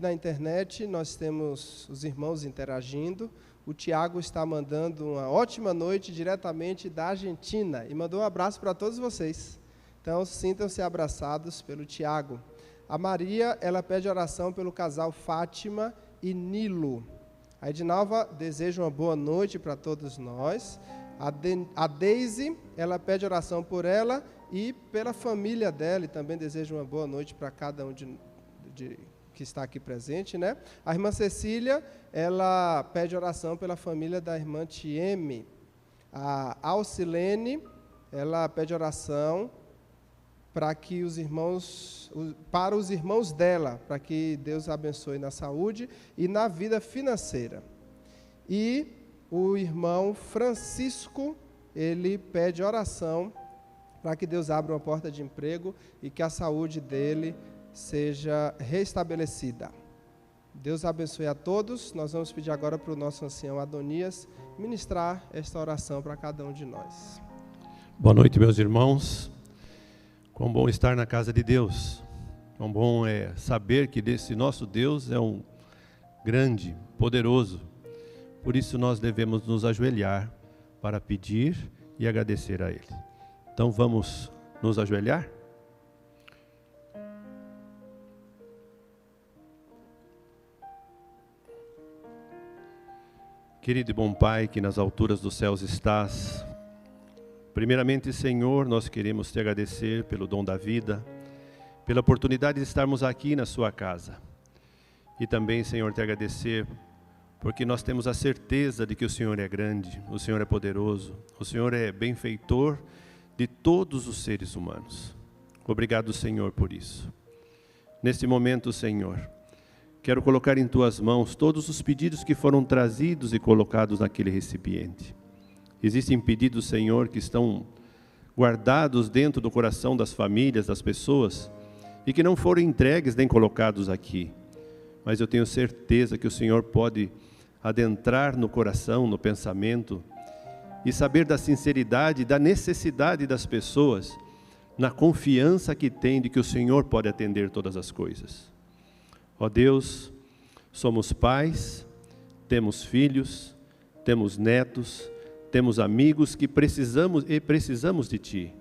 Na internet nós temos os irmãos interagindo. O Tiago está mandando uma ótima noite diretamente da Argentina e mandou um abraço para todos vocês. Então sintam-se abraçados pelo Tiago. A Maria, ela pede oração pelo casal Fátima e Nilo. A Edinalva deseja uma boa noite para todos nós. A Deise, ela pede oração por ela e pela família dela, e também deseja uma boa noite para cada um que está aqui presente, né? A irmã Cecília, ela pede oração pela família da irmã Tieme. A Alcilene, ela pede oração para os irmãos dela, para que Deus abençoe na saúde e na vida financeira. E o irmão Francisco, ele pede oração para que Deus abra uma porta de emprego e que a saúde dele seja restabelecida. Deus abençoe a todos. Nós vamos pedir agora para o nosso ancião Adonias ministrar esta oração para cada um de nós. Boa noite, meus irmãos. Quão bom estar na casa de Deus. Quão bom é saber que esse nosso Deus é um grande, poderoso. Por isso nós devemos nos ajoelhar para pedir e agradecer a Ele. Então vamos nos ajoelhar? Querido e bom Pai, que nas alturas dos céus estás, primeiramente, Senhor, nós queremos te agradecer pelo dom da vida, pela oportunidade de estarmos aqui na sua casa. E também, Senhor, te agradecer porque nós temos a certeza de que o Senhor é grande, o Senhor é poderoso, o Senhor é benfeitor de todos os seres humanos. Obrigado, Senhor, por isso. Neste momento, Senhor, quero colocar em tuas mãos todos os pedidos que foram trazidos e colocados naquele recipiente. Existem pedidos, Senhor, que estão guardados dentro do coração das famílias, das pessoas, e que não foram entregues nem colocados aqui. Mas eu tenho certeza que o Senhor pode adentrar no coração, no pensamento, e saber da sinceridade, da necessidade das pessoas, na confiança que tem de que o Senhor pode atender todas as coisas. Ó Deus, somos pais, temos filhos, temos netos, temos amigos que precisamos de Ti.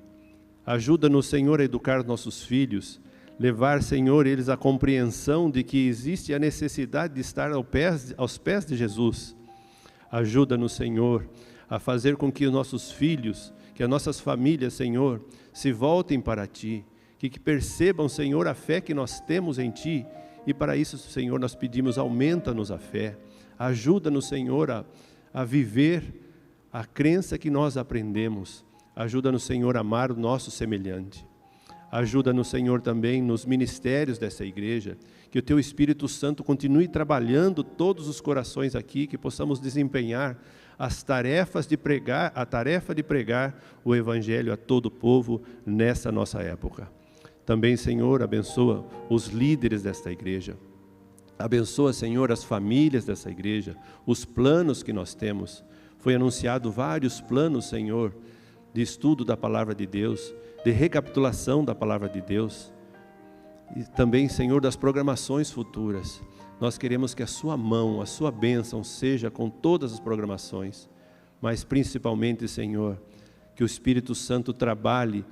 Ajuda-nos, Senhor, a educar nossos filhos, levar, Senhor, eles à compreensão de que existe a necessidade de estar aos pés de Jesus. Ajuda-nos, Senhor, a fazer com que os nossos filhos, que as nossas famílias, Senhor, se voltem para Ti, que percebam, Senhor, a fé que nós temos em Ti. E para isso, Senhor, nós pedimos, aumenta-nos a fé, ajuda-nos, Senhor, a viver a crença que nós aprendemos, ajuda-nos, Senhor, a amar o nosso semelhante, ajuda-nos, Senhor, também nos ministérios dessa igreja, que o Teu Espírito Santo continue trabalhando todos os corações aqui, que possamos desempenhar a tarefa de pregar o Evangelho a todo o povo nessa nossa época. Também, Senhor, abençoa os líderes desta igreja. Abençoa, Senhor, as famílias dessa igreja, os planos que nós temos. Foi anunciado vários planos, Senhor, de estudo da Palavra de Deus, de recapitulação da Palavra de Deus. E também, Senhor, das programações futuras. Nós queremos que a Sua mão, a Sua bênção seja com todas as programações. Mas principalmente, Senhor, que o Espírito Santo trabalhe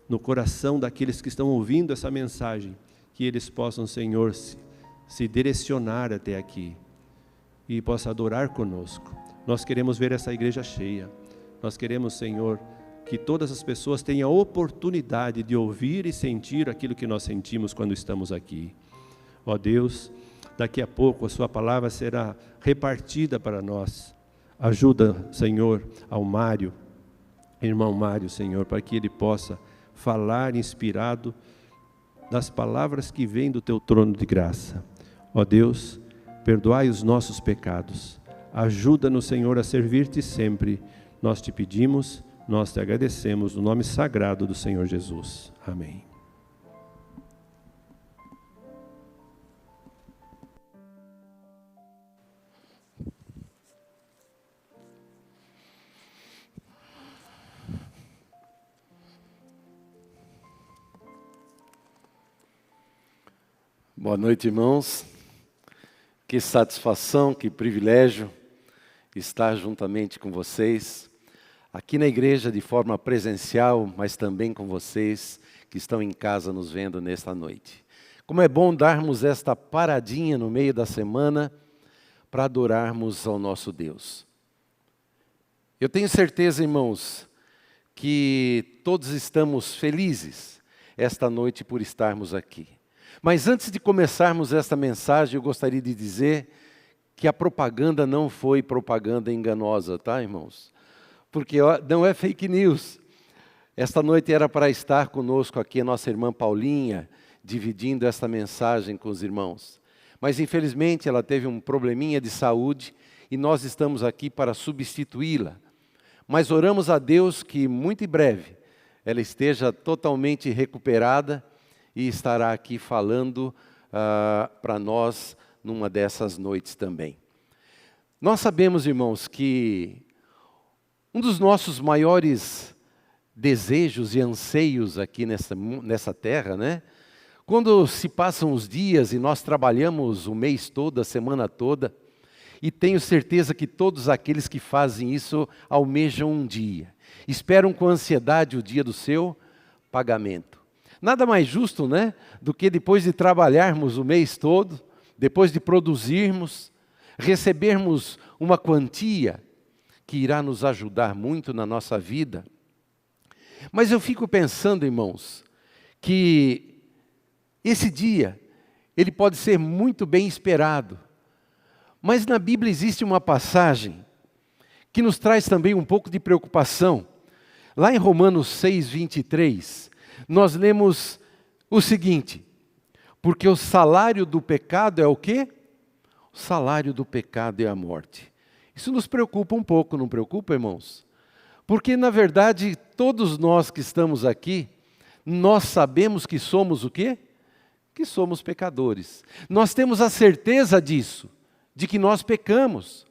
no coração daqueles que estão ouvindo essa mensagem, que eles possam, Senhor, se direcionar até aqui e possam adorar conosco. Nós queremos ver essa igreja cheia. Nós queremos, Senhor, que todas as pessoas tenham a oportunidade de ouvir e sentir aquilo que nós sentimos quando estamos aqui. Ó Deus, daqui a pouco a Sua palavra será repartida para nós. Ajuda, Senhor, ao Mário, irmão Mário, Senhor, para que ele possa falar inspirado das palavras que vêm do Teu trono de graça. Ó Deus, perdoai os nossos pecados. Ajuda-nos, Senhor, a servir-Te sempre. Nós Te pedimos, nós Te agradecemos, no nome sagrado do Senhor Jesus. Amém. Boa noite, irmãos. Que satisfação, que privilégio estar juntamente com vocês, aqui na igreja de forma presencial, mas também com vocês que estão em casa nos vendo nesta noite. Como é bom darmos esta paradinha no meio da semana para adorarmos ao nosso Deus. Eu tenho certeza, irmãos, que todos estamos felizes esta noite por estarmos aqui. Mas antes de começarmos esta mensagem, eu gostaria de dizer que a propaganda não foi propaganda enganosa, tá, irmãos? Porque não é fake news. Esta noite era para estar conosco aqui a nossa irmã Paulinha, dividindo esta mensagem com os irmãos. Mas infelizmente ela teve um probleminha de saúde e nós estamos aqui para substituí-la. Mas oramos a Deus que muito em breve ela esteja totalmente recuperada e estará aqui falando para nós numa dessas noites também. Nós sabemos, irmãos, que um dos nossos maiores desejos e anseios aqui nessa terra, né? Quando se passam os dias e nós trabalhamos o mês todo, a semana toda, e tenho certeza que todos aqueles que fazem isso almejam um dia, esperam com ansiedade o dia do seu pagamento. Nada mais justo, né, do que depois de trabalharmos o mês todo, depois de produzirmos, recebermos uma quantia que irá nos ajudar muito na nossa vida. Mas eu fico pensando, irmãos, que esse dia, ele pode ser muito bem esperado. Mas na Bíblia existe uma passagem que nos traz também um pouco de preocupação. Lá em Romanos 6:23, nós lemos o seguinte: porque o salário do pecado é o quê? O salário do pecado é a morte. Isso nos preocupa um pouco, não preocupa, irmãos? Porque, na verdade, todos nós que estamos aqui, nós sabemos que somos o quê? Que somos pecadores. Nós temos a certeza disso, de que nós pecamos.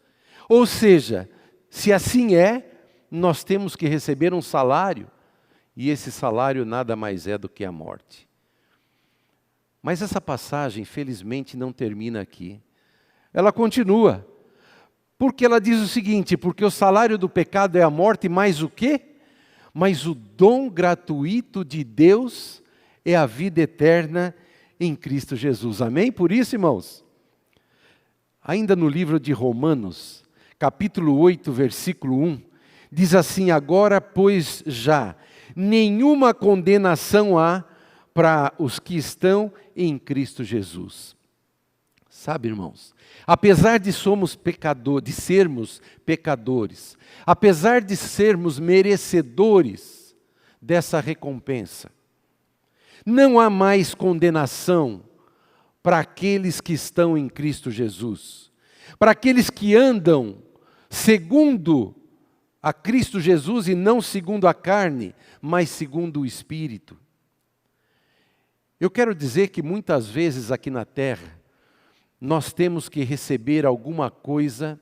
Ou seja, se assim é, nós temos que receber um salário, e esse salário nada mais é do que a morte. Mas essa passagem, infelizmente, não termina aqui. Ela continua. Porque ela diz o seguinte: porque o salário do pecado é a morte, mas o quê? Mas o dom gratuito de Deus é a vida eterna em Cristo Jesus. Amém? Por isso, irmãos, ainda no livro de Romanos, capítulo 8, versículo 1, diz assim: agora, pois já nenhuma condenação há para os que estão em Cristo Jesus. Sabe, irmãos, apesar de sermos pecadores, apesar de sermos merecedores dessa recompensa, não há mais condenação para aqueles que estão em Cristo Jesus, para aqueles que andam segundo a Cristo Jesus e não segundo a carne, mas segundo o Espírito. Eu quero dizer que muitas vezes aqui na terra, nós temos que receber alguma coisa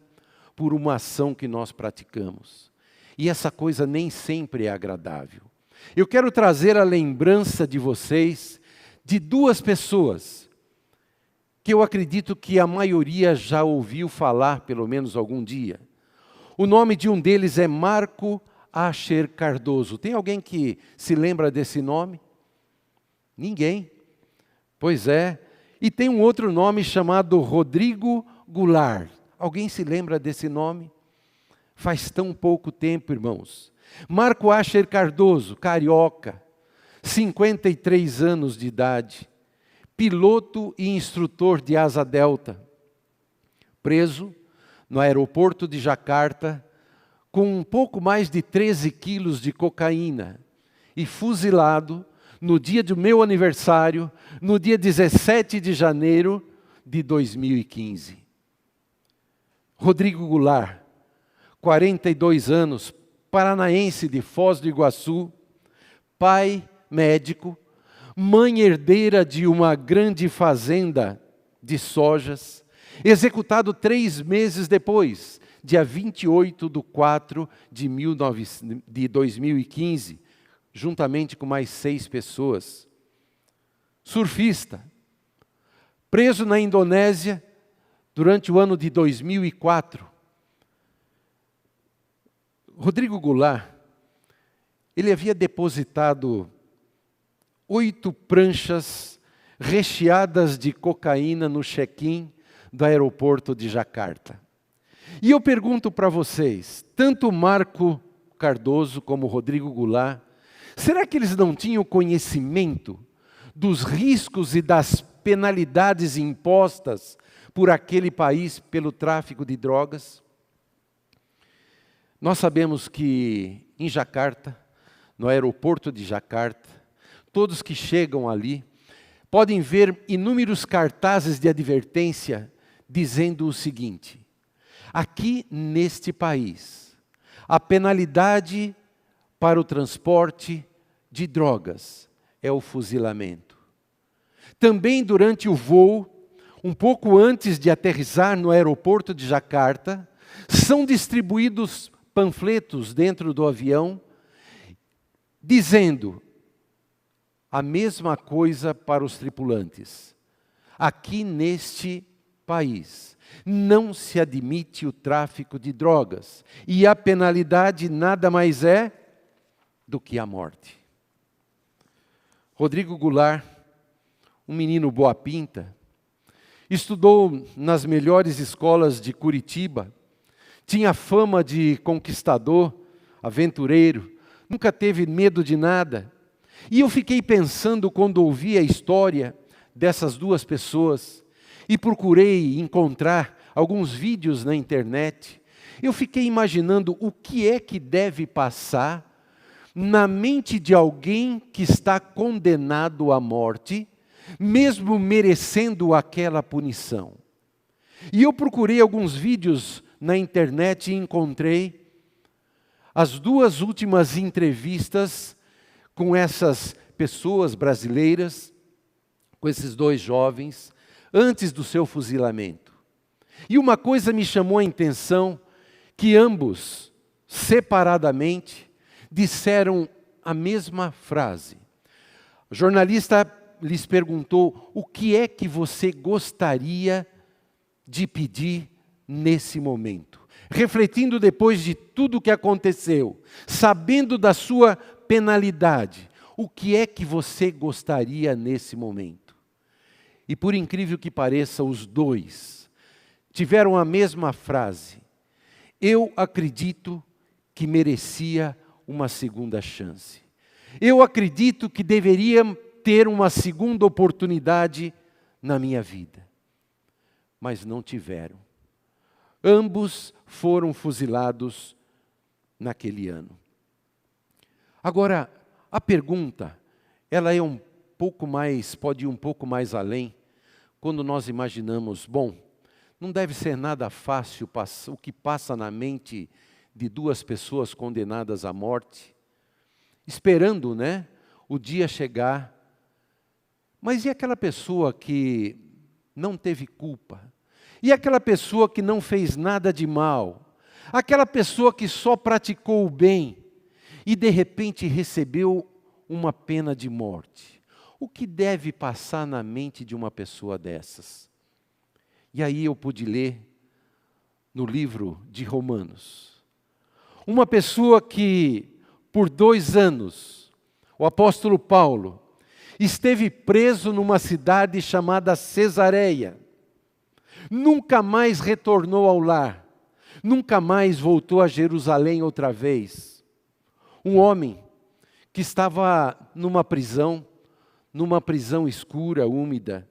por uma ação que nós praticamos. E essa coisa nem sempre é agradável. Eu quero trazer a lembrança de vocês de duas pessoas que eu acredito que a maioria já ouviu falar pelo menos algum dia. O nome de um deles é Marco Asher Cardoso. Tem alguém que se lembra desse nome? Ninguém. Pois é. E tem um outro nome chamado Rodrigo Goulart. Alguém se lembra desse nome? Faz tão pouco tempo, irmãos. Marco Asher Cardoso, carioca, 53 anos de idade, piloto e instrutor de asa delta, preso no aeroporto de Jacarta com um pouco mais de 13 quilos de cocaína e fuzilado no dia do meu aniversário, no dia 17 de janeiro de 2015. Rodrigo Goulart, 42 anos, paranaense de Foz do Iguaçu, pai médico, mãe herdeira de uma grande fazenda de sojas, executado 3 meses depois, dia 28/4 de 2015, juntamente com mais 6 pessoas. Surfista, preso na Indonésia, durante o ano de 2004, Rodrigo Goulart, ele havia depositado 8 pranchas recheadas de cocaína no check-in do aeroporto de Jacarta. E eu pergunto para vocês, tanto Marco Cardoso como Rodrigo Goulart, será que eles não tinham conhecimento dos riscos e das penalidades impostas por aquele país pelo tráfico de drogas? Nós sabemos que em Jacarta, no aeroporto de Jacarta, todos que chegam ali podem ver inúmeros cartazes de advertência dizendo o seguinte: aqui neste país, a penalidade para o transporte de drogas é o fuzilamento. Também durante o voo, um pouco antes de aterrissar no aeroporto de Jacarta, são distribuídos panfletos dentro do avião, dizendo a mesma coisa para os tripulantes. Aqui neste país não se admite o tráfico de drogas, e a penalidade nada mais é do que a morte. Rodrigo Goulart, um menino boa pinta, estudou nas melhores escolas de Curitiba, tinha fama de conquistador, aventureiro, nunca teve medo de nada. E eu fiquei pensando quando ouvi a história dessas duas pessoas e procurei encontrar alguns vídeos na internet. Eu fiquei imaginando o que é que deve passar na mente de alguém que está condenado à morte, mesmo merecendo aquela punição. E eu procurei alguns vídeos na internet e encontrei as 2 últimas entrevistas com essas pessoas brasileiras, com esses 2 jovens, antes do seu fuzilamento. E uma coisa me chamou a atenção, que ambos, separadamente, disseram a mesma frase. O jornalista lhes perguntou: o que é que você gostaria de pedir nesse momento? Refletindo depois de tudo o que aconteceu, sabendo da sua penalidade, o que é que você gostaria nesse momento? E por incrível que pareça, os 2 tiveram a mesma frase: eu acredito que merecia uma segunda chance. Eu acredito que deveria ter uma segunda oportunidade na minha vida. Mas não tiveram. Ambos foram fuzilados naquele ano. Agora, a pergunta, ela é um pouco mais, pode ir um pouco mais além, quando nós imaginamos, bom, não deve ser nada fácil o que passa na mente de 2 pessoas condenadas à morte, esperando, o dia chegar. Mas e aquela pessoa que não teve culpa? E aquela pessoa que não fez nada de mal? Aquela pessoa que só praticou o bem e de repente recebeu uma pena de morte? O que deve passar na mente de uma pessoa dessas? E aí eu pude ler no livro de Romanos. Uma pessoa que, por 2 anos, o apóstolo Paulo esteve preso numa cidade chamada Cesareia. Nunca mais retornou ao lar. Nunca mais voltou a Jerusalém outra vez. Um homem que estava numa prisão escura, úmida.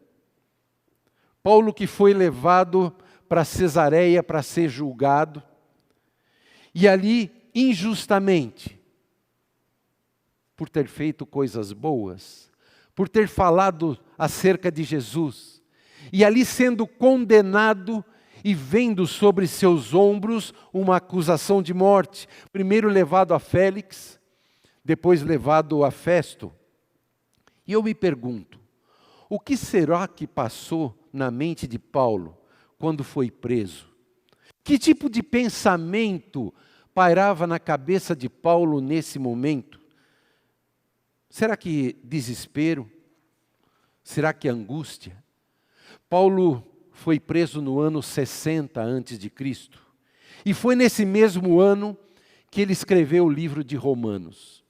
Paulo que foi levado para Cesareia para ser julgado. E ali, injustamente, por ter feito coisas boas, por ter falado acerca de Jesus, e ali sendo condenado e vendo sobre seus ombros uma acusação de morte, primeiro levado a Félix, depois levado a Festo. E eu me pergunto, o que será que passou na mente de Paulo quando foi preso? Que tipo de pensamento pairava na cabeça de Paulo nesse momento? Será que desespero? Será que angústia? Paulo foi preso no ano 60 a.C. E foi nesse mesmo ano que ele escreveu o livro de Romanos.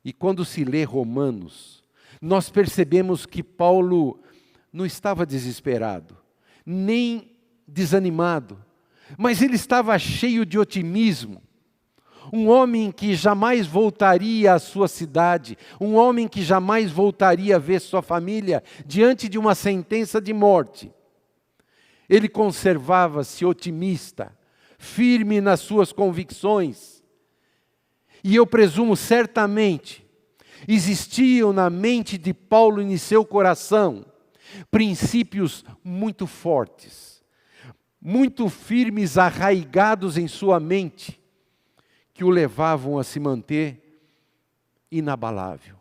E quando se lê Romanos, nós percebemos que Paulo não estava desesperado, nem desanimado, mas ele estava cheio de otimismo. Um homem que jamais voltaria à sua cidade, um homem que jamais voltaria a ver sua família diante de uma sentença de morte. Ele conservava-se otimista, firme nas suas convicções. E eu presumo certamente, existiam na mente de Paulo e em seu coração princípios muito fortes, muito firmes, arraigados em sua mente, que o levavam a se manter inabalável.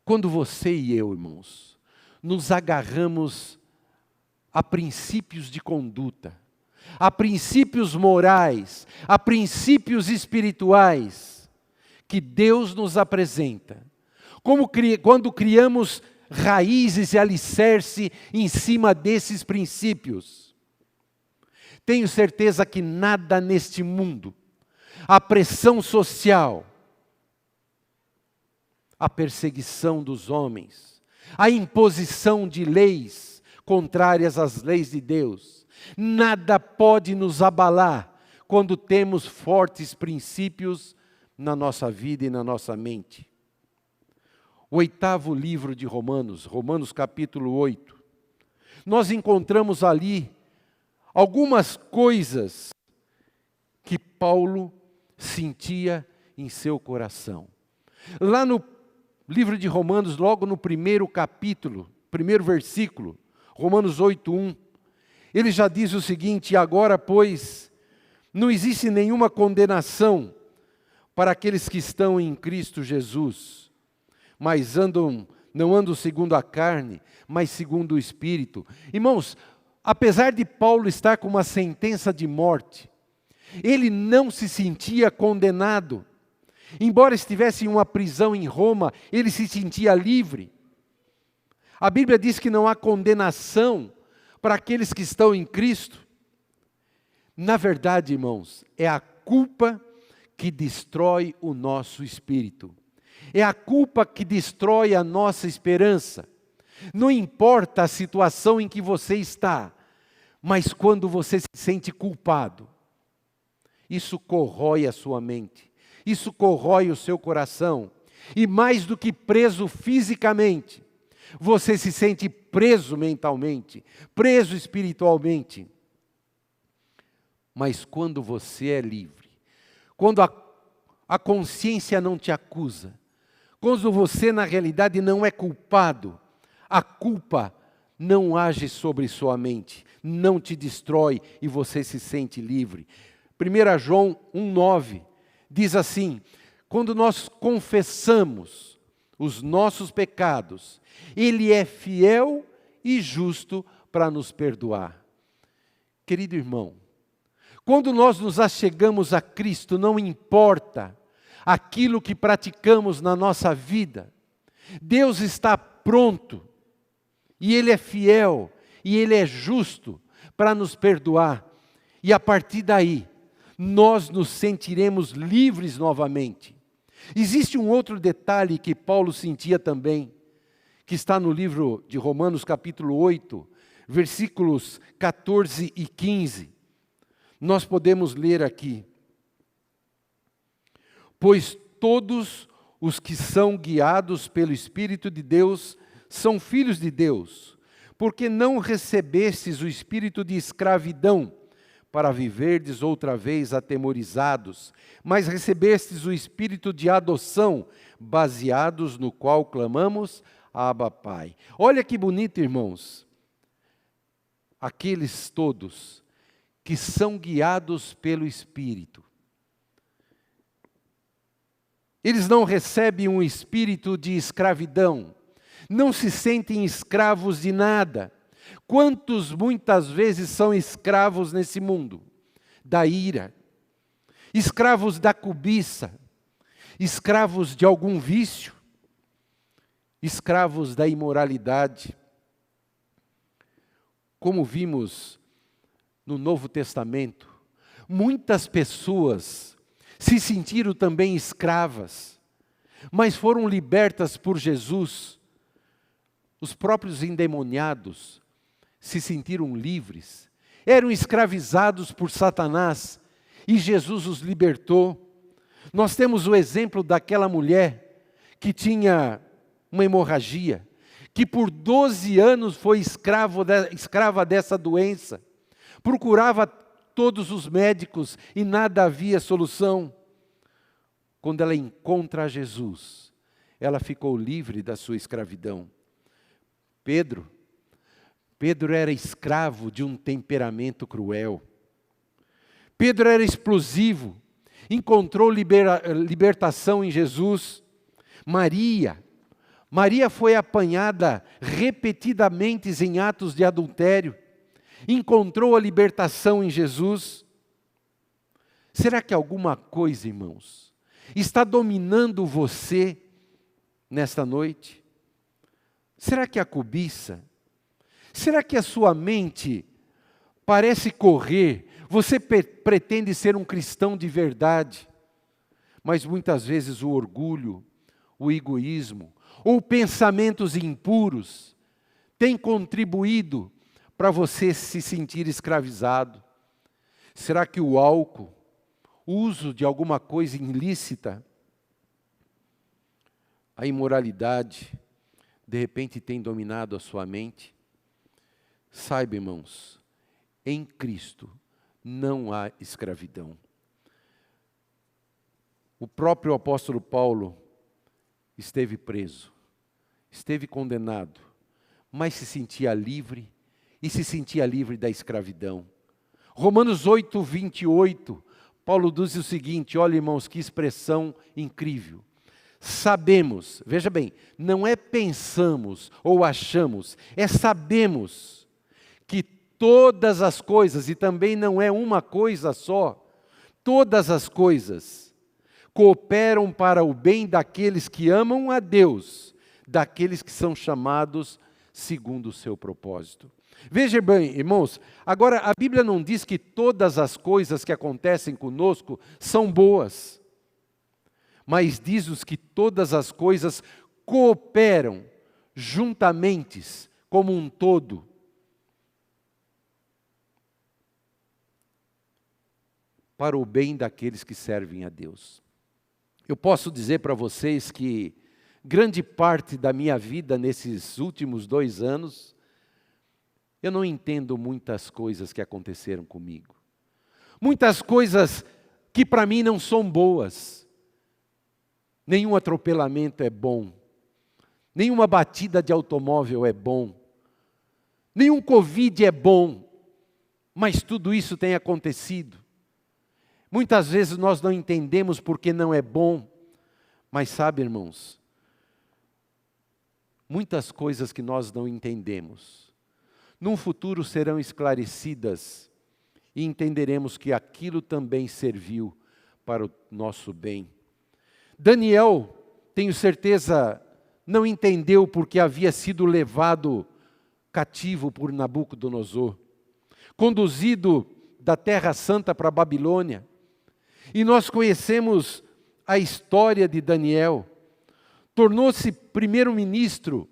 Quando você e eu, irmãos, nos agarramos a princípios de conduta, a princípios morais, a princípios espirituais, que Deus nos apresenta, quando criamos raízes e alicerce em cima desses princípios, tenho certeza que nada neste mundo, a pressão social, a perseguição dos homens, a imposição de leis contrárias às leis de Deus, nada pode nos abalar quando temos fortes princípios na nossa vida e na nossa mente. O 8º livro de Romanos, Romanos capítulo 8, nós encontramos ali algumas coisas que Paulo sentia em seu coração. Lá no livro de Romanos, logo no 1º capítulo, 1º versículo, Romanos 8:1, ele já diz o seguinte: agora, pois, não existe nenhuma condenação para aqueles que estão em Cristo Jesus, mas não andam segundo a carne, mas segundo o Espírito. Irmãos, apesar de Paulo estar com uma sentença de morte, ele não se sentia condenado. Embora estivesse em uma prisão em Roma, ele se sentia livre. A Bíblia diz que não há condenação para aqueles que estão em Cristo. Na verdade, irmãos, é a culpa que destrói o nosso espírito. É a culpa que destrói a nossa esperança. Não importa a situação em que você está, mas quando você se sente culpado, isso corrói a sua mente, isso corrói o seu coração. E mais do que preso fisicamente, você se sente preso mentalmente, preso espiritualmente. Mas quando você é livre, quando a consciência não te acusa, quando você na realidade não é culpado, a culpa não age sobre sua mente, não te destrói e você se sente livre. 1 João 1,9 diz assim: quando nós confessamos os nossos pecados, Ele é fiel e justo para nos perdoar. Querido irmão, quando nós nos achegamos a Cristo, não importa aquilo que praticamos na nossa vida, Deus está pronto, e Ele é fiel, e Ele é justo para nos perdoar, e a partir daí, nós nos sentiremos livres novamente. Existe um outro detalhe que Paulo sentia também, que está no livro de Romanos capítulo 8, versículos 14 e 15. Nós podemos ler aqui: pois todos os que são guiados pelo Espírito de Deus são filhos de Deus, porque não recebestes o espírito de escravidão para viverdes outra vez atemorizados, mas recebestes o espírito de adoção, baseados no qual clamamos, Abba, Pai. Olha que bonito, irmãos. Aqueles todos que são guiados pelo Espírito, eles não recebem um espírito de escravidão, não se sentem escravos de nada. Quantos muitas vezes são escravos nesse mundo? Da ira, escravos da cobiça, escravos de algum vício, escravos da imoralidade. como vimos no Novo Testamento, muitas pessoas se sentiram também escravas, mas foram libertas por Jesus. Os próprios endemoniados se sentiram livres, eram escravizados por Satanás e Jesus os libertou. Nós temos o exemplo daquela mulher que tinha uma hemorragia, que por 12 anos foi escrava dessa doença, procurava todos os médicos e nada havia solução. Quando ela encontra Jesus, ela ficou livre da sua escravidão. Pedro era escravo de um temperamento cruel. Pedro era explosivo, encontrou libertação em Jesus. Maria foi apanhada repetidamente em atos de adultério, encontrou a libertação em Jesus. Será que alguma coisa, irmãos, está dominando você nesta noite? Será que a cobiça? Será que a sua mente parece correr? Você pretende ser um cristão de verdade, mas muitas vezes o orgulho, o egoísmo, ou pensamentos impuros têm contribuído para você se sentir escravizado. Será que o álcool, o uso de alguma coisa ilícita, a imoralidade, de repente tem dominado a sua mente? Saiba, irmãos, em Cristo não há escravidão. O próprio apóstolo Paulo esteve preso, esteve condenado, mas se sentia livre e se sentia livre da escravidão. Romanos 8, 28, Paulo diz o seguinte, olha irmãos, que expressão incrível. Sabemos, veja bem, não é pensamos ou achamos, é sabemos que todas as coisas, e também não é uma coisa só, todas as coisas cooperam para o bem daqueles que amam a Deus, daqueles que são chamados segundo o seu propósito. Veja bem, irmãos, agora a Bíblia não diz que todas as coisas que acontecem conosco são boas, mas diz-nos que todas as coisas cooperam juntamente, como um todo, para o bem daqueles que servem a Deus. Eu posso dizer para vocês que grande parte da minha vida nesses últimos 2 anos, eu não entendo muitas coisas que aconteceram comigo. Muitas coisas que para mim não são boas. Nenhum atropelamento é bom. Nenhuma batida de automóvel é bom. Nenhum Covid é bom. Mas tudo isso tem acontecido. Muitas vezes nós não entendemos porque não é bom, mas sabe, irmãos, muitas coisas que nós não entendemos, num futuro serão esclarecidas e entenderemos que aquilo também serviu para o nosso bem. Daniel, tenho certeza, não entendeu porque havia sido levado cativo por Nabucodonosor, conduzido da Terra Santa para a Babilônia. E nós conhecemos a história de Daniel. Tornou-se primeiro-ministro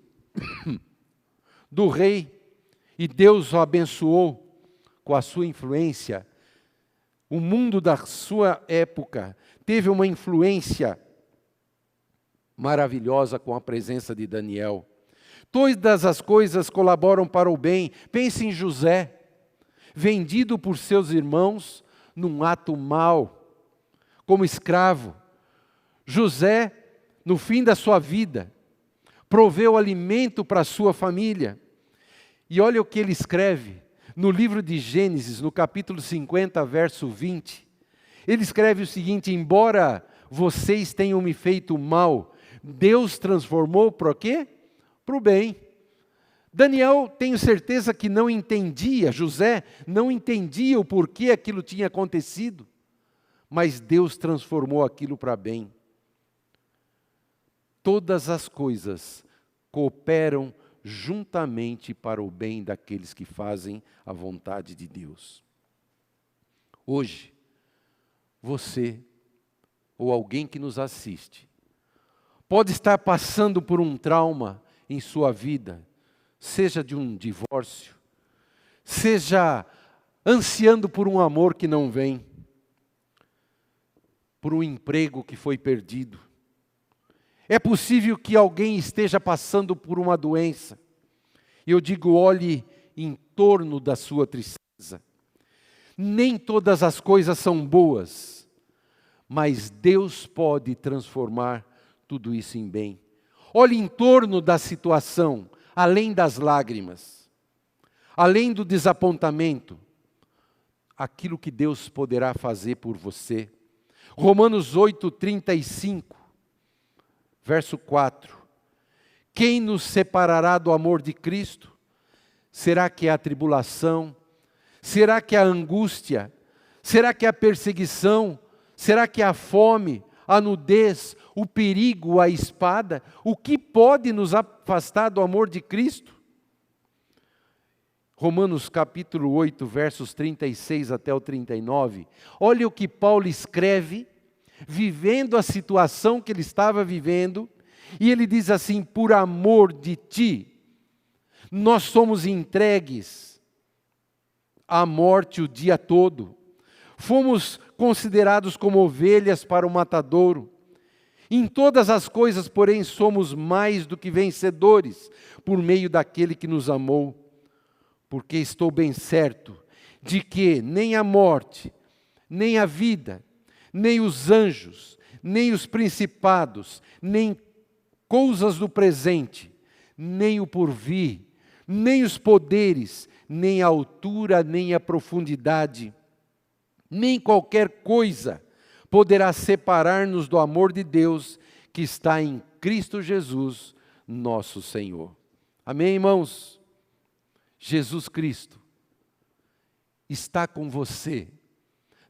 do rei e Deus o abençoou com a sua influência. O mundo da sua época teve uma influência maravilhosa com a presença de Daniel. Todas as coisas colaboram para o bem. Pense em José, vendido por seus irmãos num ato mau, como escravo. José, no fim da sua vida, proveu alimento para a sua família. E olha o que ele escreve no livro de Gênesis, no capítulo 50, verso 20. Ele escreve o seguinte: embora vocês tenham me feito mal, Deus transformou para o quê? Para o bem. Daniel, tenho certeza que não entendia, José não entendia o porquê aquilo tinha acontecido, mas Deus transformou aquilo para bem. Todas as coisas cooperam juntamente para o bem daqueles que fazem a vontade de Deus. Hoje, você ou alguém que nos assiste pode estar passando por um trauma em sua vida, seja de um divórcio, seja ansiando por um amor que não vem, por um emprego que foi perdido. É possível que alguém esteja passando por uma doença. E eu digo, olhe em torno da sua tristeza. Nem todas as coisas são boas, mas Deus pode transformar tudo isso em bem. Olhe em torno da situação, além das lágrimas, além do desapontamento, aquilo que Deus poderá fazer por você. Romanos 8:35, verso 4. Quem nos separará do amor de Cristo? Será que é a tribulação? Será que é a angústia? Será que é a perseguição? Será que é a fome, a nudez, o perigo, a espada? O que pode nos afastar do amor de Cristo? Romanos capítulo 8, versos 36 até o 39. Olha o que Paulo escreve, vivendo a situação que ele estava vivendo, e ele diz assim: por amor de ti, nós somos entregues à morte o dia todo. Fomos considerados como ovelhas para o matadouro. Em todas as coisas, porém, somos mais do que vencedores, por meio daquele que nos amou. Porque estou bem certo de que nem a morte, nem a vida, nem os anjos, nem os principados, nem coisas do presente, nem o porvir, nem os poderes, nem a altura, nem a profundidade, nem qualquer coisa poderá separar-nos do amor de Deus que está em Cristo Jesus, nosso Senhor. Amém, irmãos? Jesus Cristo está com você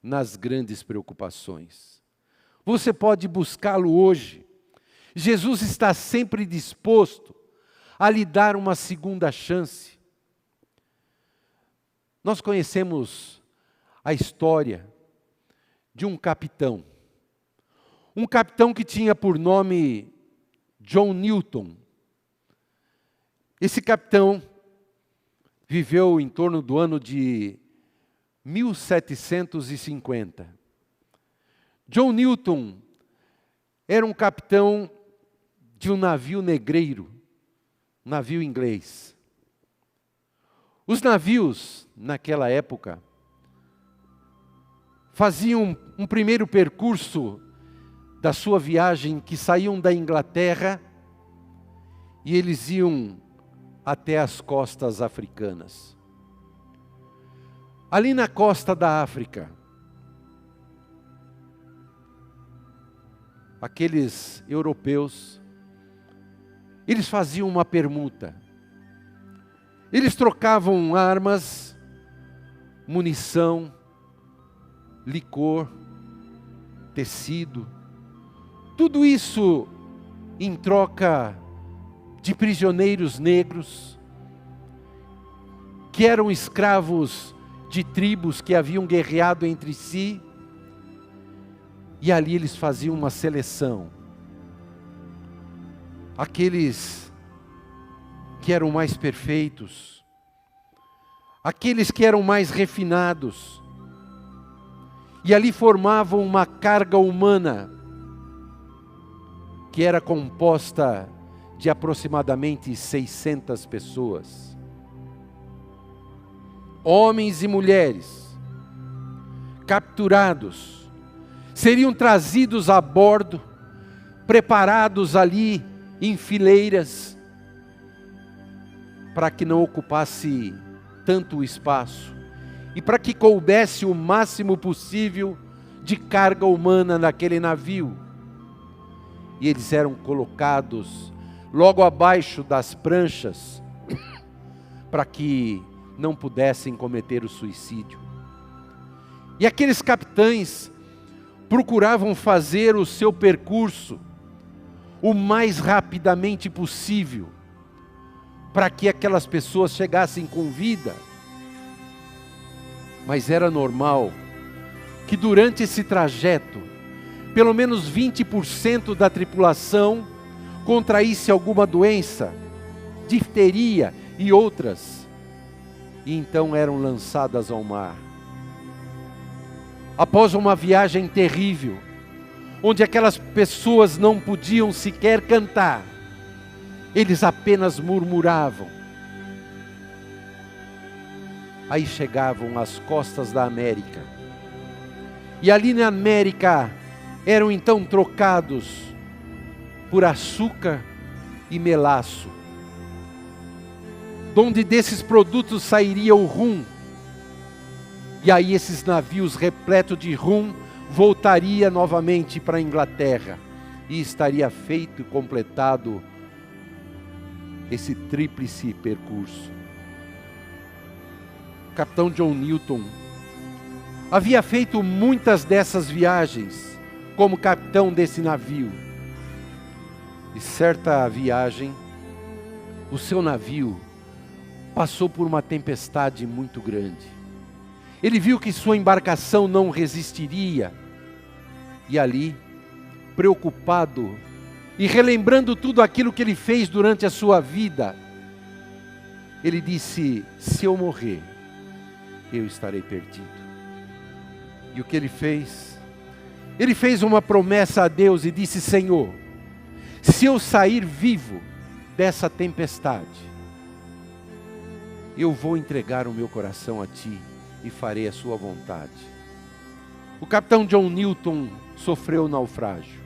nas grandes preocupações. Você pode buscá-lo hoje. Jesus está sempre disposto a lhe dar uma segunda chance. Nós conhecemos a história de um capitão que tinha por nome John Newton. Esse capitão viveu em torno do ano de 1750. John Newton era um capitão de um navio negreiro, um navio inglês. Os navios, naquela época, faziam um primeiro percurso da sua viagem, que saíam da Inglaterra e eles iam até as costas africanas. Ali na costa da África, aqueles europeus, eles faziam uma permuta. Eles trocavam armas, munição, licor, tecido, tudo isso em troca de prisioneiros negros, que eram escravos de tribos que haviam guerreado entre si, e ali eles faziam uma seleção. Aqueles que eram mais perfeitos, aqueles que eram mais refinados, e ali formavam uma carga humana, que era composta de aproximadamente 600 pessoas. Homens e mulheres, capturados, seriam trazidos a bordo, preparados ali em fileiras, para que não ocupasse tanto espaço, e para que coubesse o máximo possível de carga humana naquele navio. E eles eram colocados logo abaixo das pranchas, para que não pudessem cometer o suicídio. E aqueles capitães procuravam fazer o seu percurso o mais rapidamente possível, para que aquelas pessoas chegassem com vida. Mas era normal que durante esse trajeto, pelo menos 20% da tripulação contraísse alguma doença, difteria e outras, e então eram lançadas ao mar. Após uma viagem terrível, onde aquelas pessoas não podiam sequer cantar, eles apenas murmuravam. Aí chegavam às costas da América, e ali na América eram então trocados por açúcar e melaço, donde desses produtos sairia o rum, e aí esses navios repletos de rum voltaria novamente para a Inglaterra, e estaria feito e completado esse tríplice percurso. O capitão John Newton havia feito muitas dessas viagens como capitão desse navio. E certa viagem, o seu navio passou por uma tempestade muito grande. Ele viu que sua embarcação não resistiria, e ali, preocupado e relembrando tudo aquilo que ele fez durante a sua vida, ele disse: se eu morrer, eu estarei perdido. E o que ele fez? Ele fez uma promessa a Deus e disse: Senhor, se eu sair vivo dessa tempestade, eu vou entregar o meu coração a Ti e farei a sua vontade. O capitão John Newton sofreu naufrágio,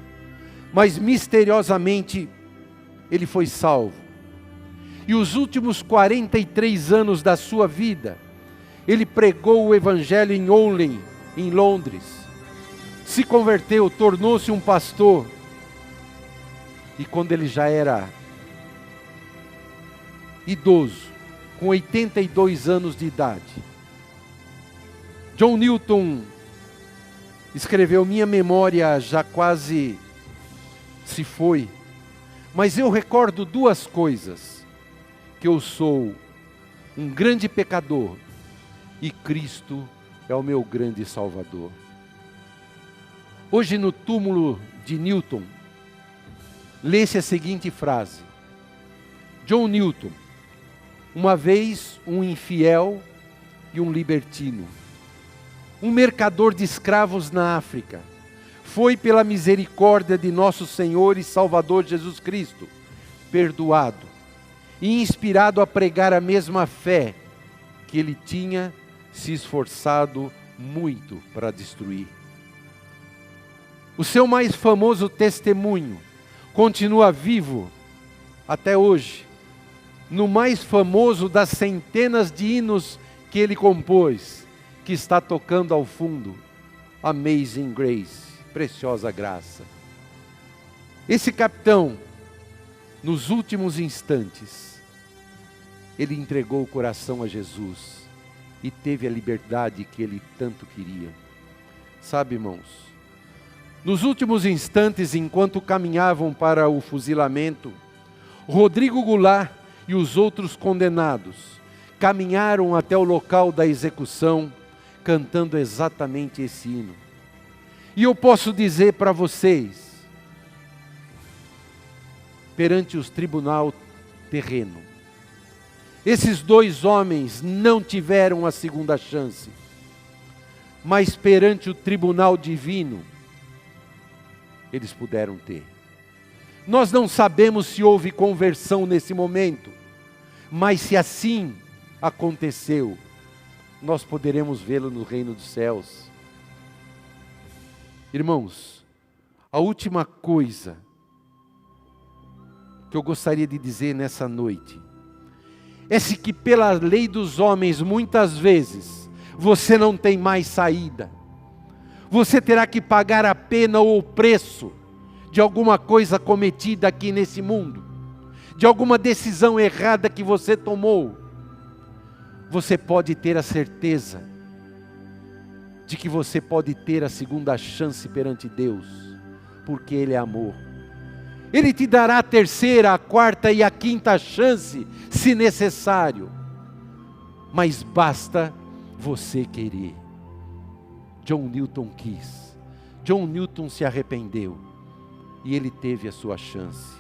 mas misteriosamente ele foi salvo. E os últimos 43 anos da sua vida, ele pregou o evangelho em Olney, em Londres. Se converteu, tornou-se um pastor. E quando ele já era idoso, com 82 anos de idade, John Newton escreveu: minha memória já quase se foi, mas eu recordo duas coisas: que eu sou um grande pecador e Cristo é o meu grande Salvador. Hoje no túmulo de Newton, lê-se a seguinte frase: John Newton, uma vez um infiel e um libertino, um mercador de escravos na África, foi pela misericórdia de nosso Senhor e Salvador Jesus Cristo perdoado e inspirado a pregar a mesma fé que ele tinha se esforçado muito para destruir. O seu mais famoso testemunho continua vivo até hoje, no mais famoso das centenas de hinos que ele compôs, que está tocando ao fundo, Amazing Grace, preciosa graça. Esse capitão, nos últimos instantes, ele entregou o coração a Jesus e teve a liberdade que ele tanto queria. Sabe, irmãos, nos últimos instantes, enquanto caminhavam para o fuzilamento, Rodrigo Goulart e os outros condenados caminharam até o local da execução, cantando exatamente esse hino. E eu posso dizer para vocês, perante os tribunal terreno, esses dois homens não tiveram a segunda chance, mas perante o tribunal divino, eles puderam ter. Nós não sabemos se houve conversão nesse momento, mas se assim aconteceu, nós poderemos vê-lo no reino dos céus. Irmãos, a última coisa que eu gostaria de dizer nessa noite é se que pela lei dos homens muitas vezes você não tem mais saída. Você terá que pagar a pena ou o preço de alguma coisa cometida aqui nesse mundo, de alguma decisão errada que você tomou. Você pode ter a certeza de que você pode ter a segunda chance perante Deus, porque Ele é amor. Ele te dará a terceira, a quarta e a quinta chance, se necessário. Mas basta você querer. John Newton quis. John Newton se arrependeu. E ele teve a sua chance.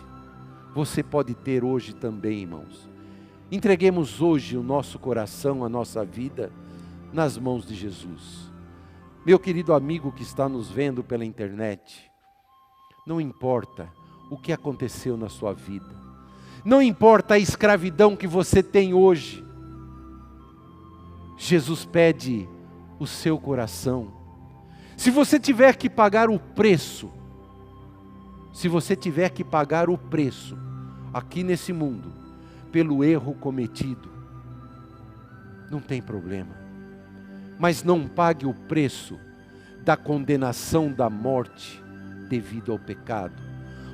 Você pode ter hoje também, irmãos. Entreguemos hoje o nosso coração, a nossa vida, nas mãos de Jesus. Meu querido amigo que está nos vendo pela internet, não importa o que aconteceu na sua vida, não importa a escravidão que você tem hoje, Jesus pede o seu coração. Se você tiver que pagar o preço, aqui nesse mundo, pelo erro cometido, não tem problema. Mas não pague o preço da condenação da morte devido ao pecado.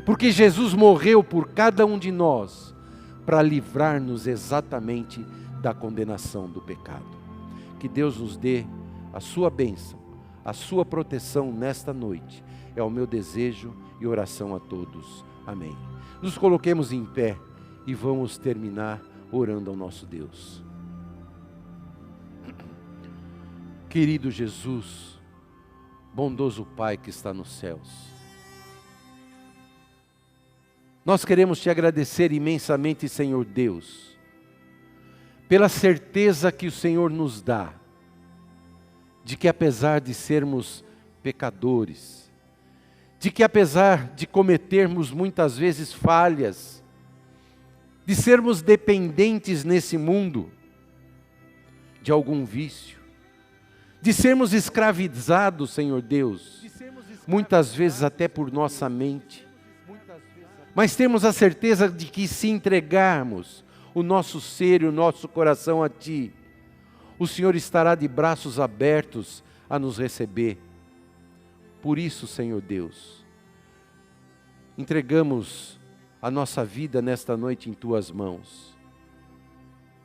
Porque Jesus morreu por cada um de nós para livrar-nos exatamente da condenação do pecado. Que Deus nos dê a sua bênção, a sua proteção nesta noite. É o meu desejo e oração a todos. Amém. Nos coloquemos em pé e vamos terminar orando ao nosso Deus. Querido Jesus, bondoso Pai que está nos céus, nós queremos te agradecer imensamente, Senhor Deus, pela certeza que o Senhor nos dá, de que apesar de sermos pecadores, de que apesar de cometermos muitas vezes falhas, de sermos dependentes nesse mundo de algum vício, de sermos escravizados, Senhor Deus, muitas vezes até por nossa mente, mas temos a certeza de que se entregarmos o nosso ser e o nosso coração a Ti, o Senhor estará de braços abertos a nos receber. Por isso, Senhor Deus, entregamos a nossa vida nesta noite em Tuas mãos.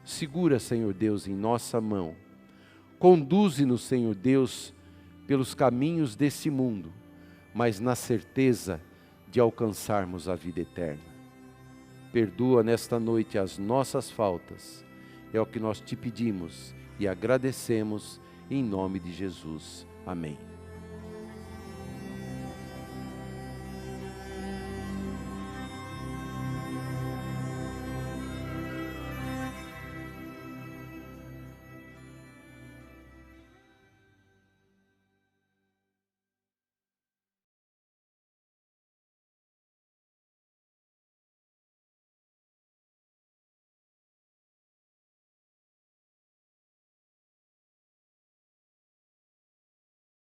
Segura, Senhor Deus, em nossa mão. Conduze-nos, Senhor Deus, pelos caminhos desse mundo, mas na certeza de alcançarmos a vida eterna. Perdoa nesta noite as nossas faltas. É o que nós te pedimos e agradecemos em nome de Jesus. Amém.